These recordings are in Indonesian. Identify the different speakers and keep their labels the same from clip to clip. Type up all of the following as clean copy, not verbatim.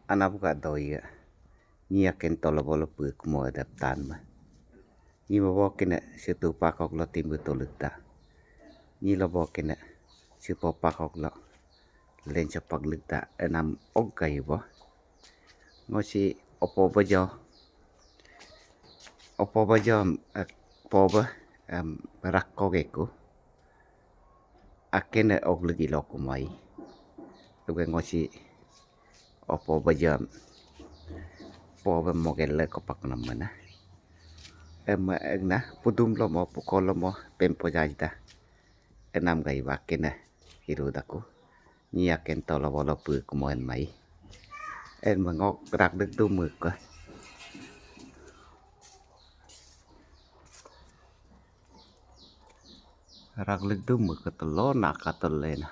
Speaker 1: anapukatoiga nyiaken tolobolo puk mo adaptan ma ni bobokena situ pakok lo timbu tolutta ni lobokena sipo pakok lo len cepak lutta enam okai bo ngosi opo bajo poba rakkogeku akena oglegi lokumai tuwe ngosi opo bajo poba mogelle kopak namana egna pudum lomo pukolomo pempojajda enam gai wakena hirudaku nyiaken tolobolo puk mo en mai en mangok rak dik tu muk rak lik tu muk telo nakatolena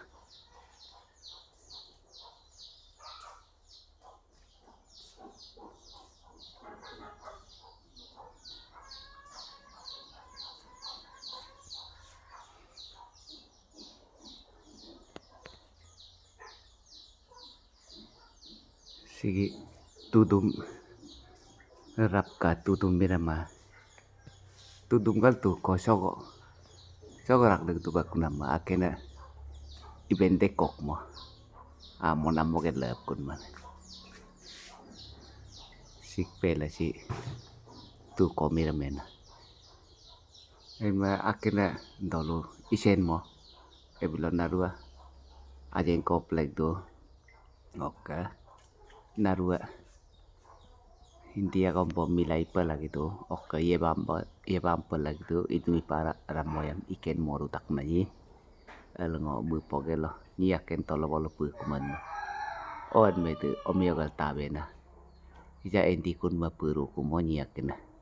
Speaker 1: sigi tudum rapka tudum mirama tudum gal tu ko sogo rak dik tu bakunama akena ibende kokmo monamo ke lep kun man sik pela si tu ko miramena ema akena dolo isen mo ebilon narua ajen komplek tu oka narua India kompo milai pala gitu oka yebam pala gitu itmi para ramoyam iken moru tak nayi elengo bu pogelo nyiaken tolobolo puk man on metu omiogal tabena ija endi kun mapuru kumo nyiakena